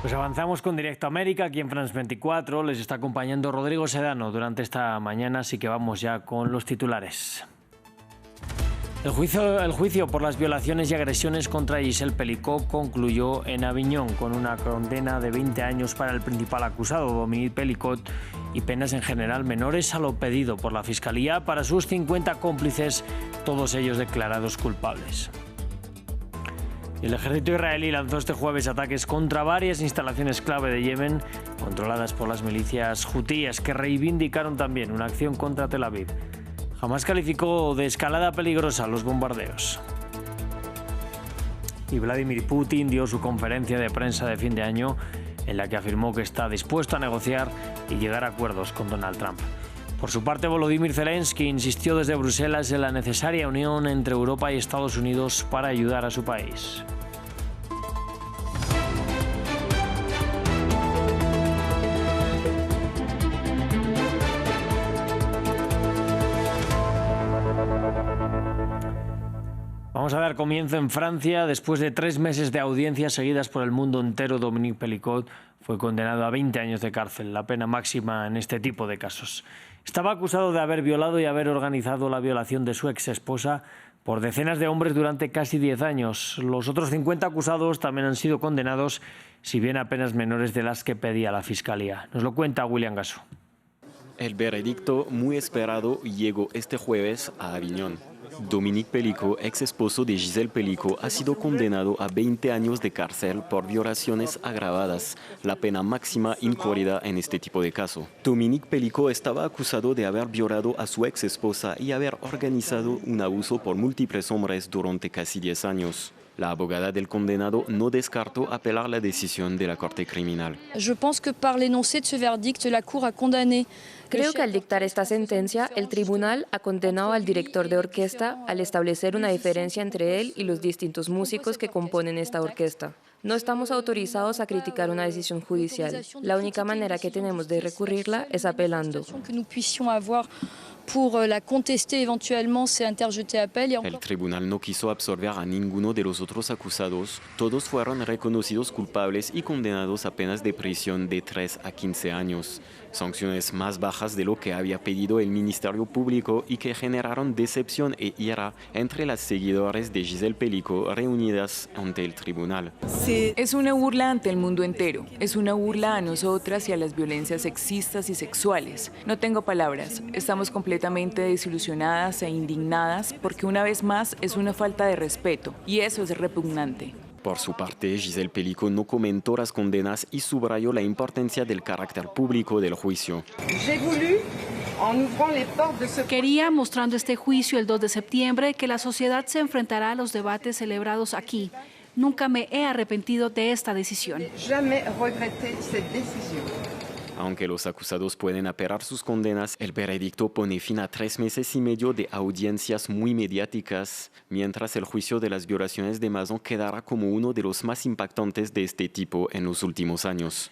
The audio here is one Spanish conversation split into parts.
Pues avanzamos con Directo América, aquí en France 24. Les está acompañando Rodrigo Sedano durante esta mañana, así que vamos ya con los titulares. El juicio por las violaciones y agresiones contra Giselle Pelicot concluyó en Aviñón con una condena de 20 años para el principal acusado, Dominique Pelicot, y penas en general menores a lo pedido por la Fiscalía para sus 50 cómplices, todos ellos declarados culpables. El ejército israelí lanzó este jueves ataques contra varias instalaciones clave de Yemen, controladas por las milicias hutíes, que reivindicaron también una acción contra Tel Aviv. Hamás calificó de escalada peligrosa los bombardeos. Y Vladimir Putin dio su conferencia de prensa de fin de año, en la que afirmó que está dispuesto a negociar y llegar a acuerdos con Donald Trump. Por su parte, Volodymyr Zelensky insistió desde Bruselas en la necesaria unión entre Europa y Estados Unidos para ayudar a su país. Vamos a dar comienzo en Francia. Después de 3 meses de audiencias seguidas por el mundo entero, Dominique Pelicot fue condenado a 20 años de cárcel, la pena máxima en este tipo de casos. Estaba acusado de haber violado y haber organizado la violación de su exesposa por decenas de hombres durante casi 10 años. Los otros 50 acusados también han sido condenados, si bien a penas menores de las que pedía la Fiscalía. Nos lo cuenta William Gasso. El veredicto, muy esperado, llegó este jueves a Aviñón. Dominique Pelicot, ex esposo de Giselle Pelicot, ha sido condenado a 20 años de cárcel por violaciones agravadas, la pena máxima incurrida en este tipo de caso. Dominique Pelicot estaba acusado de haber violado a su ex esposa y haber organizado un abuso por múltiples hombres durante casi 10 años. La abogada del condenado no descartó apelar la decisión de la Corte Criminal. Je pense que par l'énoncé de ce verdict, la Cour a condamné. Creo que al dictar esta sentencia, el tribunal ha condenado al director de orquesta al establecer una diferencia entre él y los distintos músicos que componen esta orquesta. No estamos autorizados a criticar una decisión judicial. La única manera que tenemos de recurrirla es apelando. Pour la contester éventuellement, c'est interjeter appel. El tribunal no quiso absolver a ninguno de los otros acusados. Todos fueron reconocidos culpables y condenados a penas de prisión de 3 a 15 años. Sanciones más bajas de lo que había pedido el Ministerio Público y que generaron decepción e ira entre las seguidores de Giselle Pelicot reunidas ante el tribunal. Es una burla ante el mundo entero. Es una burla a nosotras y a las violencias sexistas y sexuales. No tengo palabras. Estamos completamente desilusionadas e indignadas porque una vez más es una falta de respeto y eso es repugnante. Por su parte, Giselle Pelicot no comentó las condenas y subrayó la importancia del carácter público del juicio. Quería, mostrando este juicio el 2 de septiembre, que la sociedad se enfrentará a los debates celebrados aquí. Nunca me he arrepentido de esta decisión. Aunque los acusados pueden apelar sus condenas, el veredicto pone fin a 3 meses y medio de audiencias muy mediáticas, mientras el juicio de las violaciones de Mazon quedará como uno de los más impactantes de este tipo en los últimos años.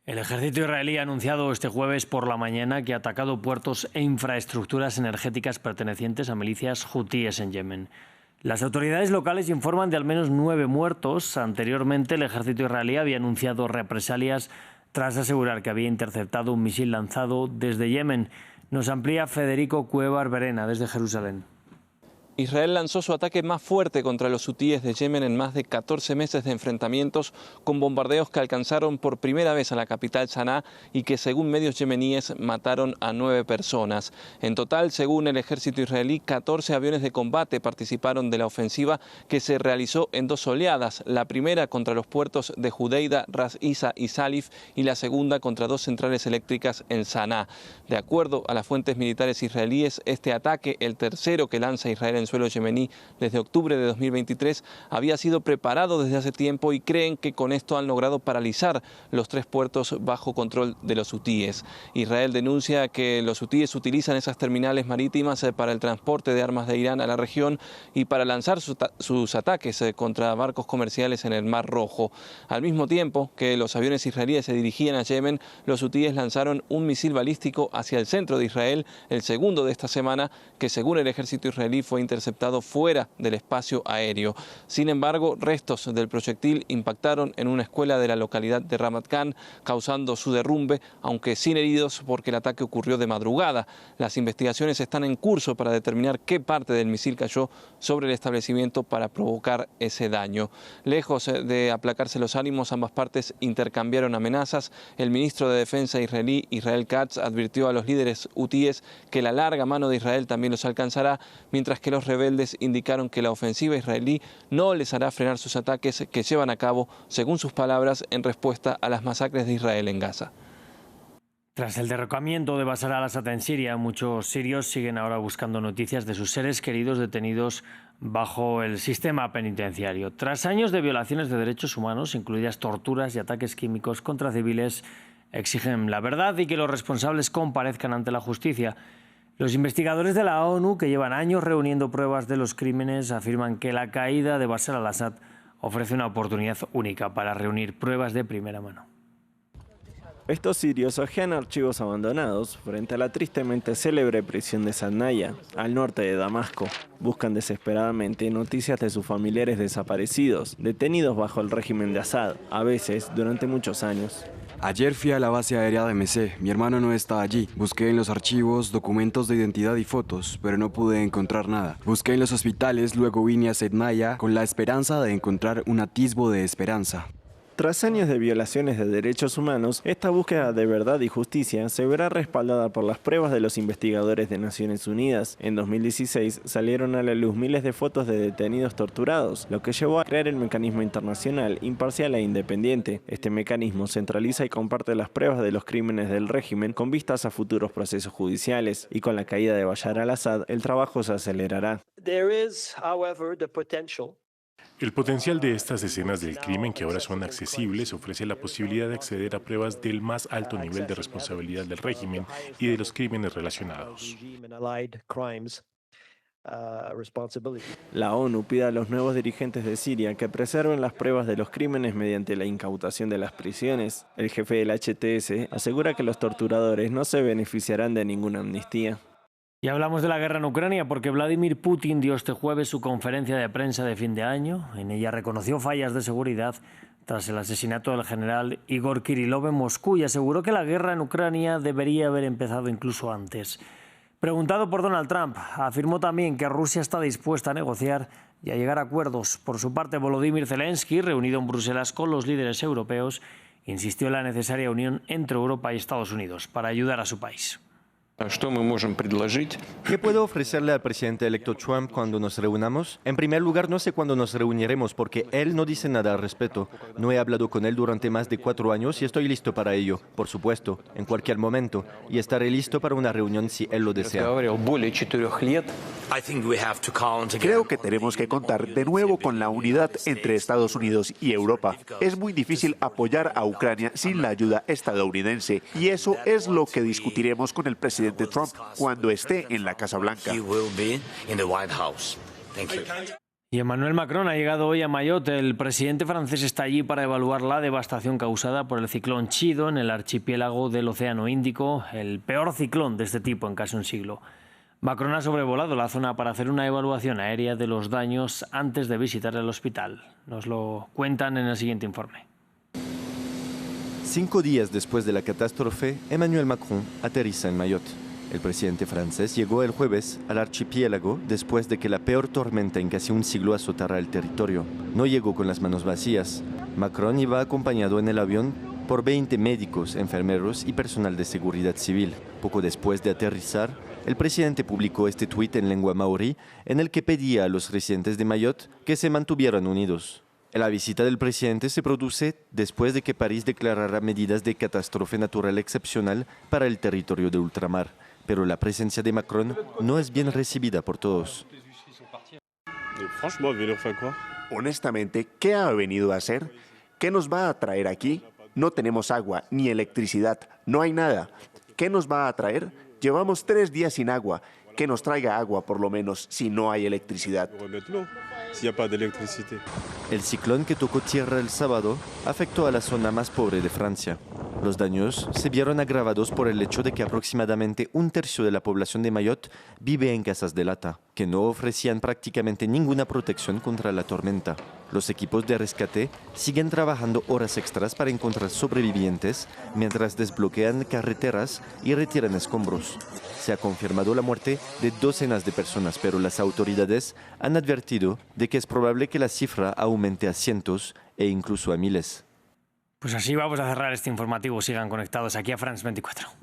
El ejército israelí ha anunciado este jueves por la mañana que ha atacado puertos e infraestructuras energéticas pertenecientes a milicias hutíes en Yemen. Las autoridades locales informan de al menos 9 muertos. Anteriormente, el ejército israelí había anunciado represalias tras asegurar que había interceptado un misil lanzado desde Yemen. Nos amplía Federico Cuevar Verena desde Jerusalén. Israel lanzó su ataque más fuerte contra los hutíes de Yemen en más de 14 meses de enfrentamientos, con bombardeos que alcanzaron por primera vez a la capital Saná y que, según medios yemeníes, mataron a 9 personas. En total, según el ejército israelí, 14 aviones de combate participaron de la ofensiva que se realizó en 2 oleadas, la primera contra los puertos de Judeida, Ras Isa y Salif y la segunda contra 2 centrales eléctricas en Saná. De acuerdo a las fuentes militares israelíes, este ataque, el tercero que lanza Israel en suelo yemení desde octubre de 2023, había sido preparado desde hace tiempo y creen que con esto han logrado paralizar los 3 puertos bajo control de los hutíes. Israel denuncia que los hutíes utilizan esas terminales marítimas para el transporte de armas de Irán a la región y para lanzar sus ataques contra barcos comerciales en el Mar Rojo. Al mismo tiempo que los aviones israelíes se dirigían a Yemen, los hutíes lanzaron un misil balístico hacia el centro de Israel, el segundo de esta semana, que según el ejército israelí fue interceptado fuera del espacio aéreo. Sin embargo, restos del proyectil impactaron en una escuela de la localidad de Ramat Gan, causando su derrumbe, aunque sin heridos porque el ataque ocurrió de madrugada. Las investigaciones están en curso para determinar qué parte del misil cayó sobre el establecimiento para provocar ese daño. Lejos de aplacarse los ánimos, ambas partes intercambiaron amenazas. El ministro de Defensa israelí, Israel Katz, advirtió a los líderes hutíes que la larga mano de Israel también los alcanzará, mientras que los rebeldes indicaron que la ofensiva israelí no les hará frenar sus ataques que llevan a cabo, según sus palabras, en respuesta a las masacres de Israel en Gaza. Tras el derrocamiento de Bashar al-Assad en Siria, muchos sirios siguen ahora buscando noticias de sus seres queridos detenidos bajo el sistema penitenciario. Tras años de violaciones de derechos humanos, incluidas torturas y ataques químicos contra civiles, exigen la verdad y que los responsables comparezcan ante la justicia. Los investigadores de la ONU, que llevan años reuniendo pruebas de los crímenes, afirman que la caída de Bashar al-Assad ofrece una oportunidad única para reunir pruebas de primera mano. Estos sirios hojean archivos abandonados frente a la tristemente célebre prisión de Sadnaya, al norte de Damasco. Buscan desesperadamente noticias de sus familiares desaparecidos, detenidos bajo el régimen de Assad, a veces durante muchos años. Ayer fui a la base aérea de MC. Mi hermano no está allí. Busqué en los archivos, documentos de identidad y fotos, pero no pude encontrar nada. Busqué en los hospitales, luego vine a Sadnaya con la esperanza de encontrar un atisbo de esperanza. Tras años de violaciones de derechos humanos, esta búsqueda de verdad y justicia se verá respaldada por las pruebas de los investigadores de Naciones Unidas. En 2016 salieron a la luz miles de fotos de detenidos torturados, lo que llevó a crear el mecanismo internacional imparcial e independiente. Este mecanismo centraliza y comparte las pruebas de los crímenes del régimen con vistas a futuros procesos judiciales, y con la caída de Bashar al-Assad el trabajo se acelerará. El potencial de estas escenas del crimen, que ahora son accesibles, ofrece la posibilidad de acceder a pruebas del más alto nivel de responsabilidad del régimen y de los crímenes relacionados. La ONU pide a los nuevos dirigentes de Siria que preserven las pruebas de los crímenes mediante la incautación de las prisiones. El jefe del HTS asegura que los torturadores no se beneficiarán de ninguna amnistía. Y hablamos de la guerra en Ucrania porque Vladimir Putin dio este jueves su conferencia de prensa de fin de año. En ella reconoció fallas de seguridad tras el asesinato del general Igor Kirillov en Moscú y aseguró que la guerra en Ucrania debería haber empezado incluso antes. Preguntado por Donald Trump, afirmó también que Rusia está dispuesta a negociar y a llegar a acuerdos. Por su parte, Volodymyr Zelensky, reunido en Bruselas con los líderes europeos, insistió en la necesaria unión entre Europa y Estados Unidos para ayudar a su país. ¿Qué puedo ofrecerle al presidente electo Trump cuando nos reunamos? En primer lugar, no sé cuándo nos reuniremos porque él no dice nada al respecto. No he hablado con él durante más de 4 años y estoy listo para ello, por supuesto, en cualquier momento. Y estaré listo para una reunión si él lo desea. Creo que tenemos que contar de nuevo con la unidad entre Estados Unidos y Europa. Es muy difícil apoyar a Ucrania sin la ayuda estadounidense y eso es lo que discutiremos con el presidente Trump cuando esté en la Casa Blanca. Y Emmanuel Macron ha llegado hoy a Mayotte. El presidente francés está allí para evaluar la devastación causada por el ciclón Chido en el archipiélago del Océano Índico, el peor ciclón de este tipo en casi un siglo. Macron ha sobrevolado la zona para hacer una evaluación aérea de los daños antes de visitar el hospital. Nos lo cuentan en el siguiente informe. 5 días después de la catástrofe, Emmanuel Macron aterriza en Mayotte. El presidente francés llegó el jueves al archipiélago después de que la peor tormenta en casi un siglo azotara el territorio. No llegó con las manos vacías. Macron iba acompañado en el avión por 20 médicos, enfermeros y personal de seguridad civil. Poco después de aterrizar, el presidente publicó este tuit en lengua maorí en el que pedía a los residentes de Mayotte que se mantuvieran unidos. La visita del presidente se produce después de que París declarara medidas de catástrofe natural excepcional para el territorio de ultramar, pero la presencia de Macron no es bien recibida por todos. Honestamente, ¿qué ha venido a hacer? ¿Qué nos va a traer aquí? No tenemos agua ni electricidad, no hay nada. ¿Qué nos va a traer? Llevamos 3 días sin agua. Que nos traiga agua, por lo menos, si no hay electricidad. El ciclón que tocó tierra el sábado afectó a la zona más pobre de Francia. Los daños se vieron agravados por el hecho de que aproximadamente un tercio de la población de Mayotte vive en casas de lata, que no ofrecían prácticamente ninguna protección contra la tormenta. Los equipos de rescate siguen trabajando horas extras para encontrar sobrevivientes mientras desbloquean carreteras y retiran escombros. Se ha confirmado la muerte de docenas de personas, pero las autoridades han advertido de que es probable que la cifra aumente a cientos e incluso a miles. Pues así vamos a cerrar este informativo. Sigan conectados aquí a France 24.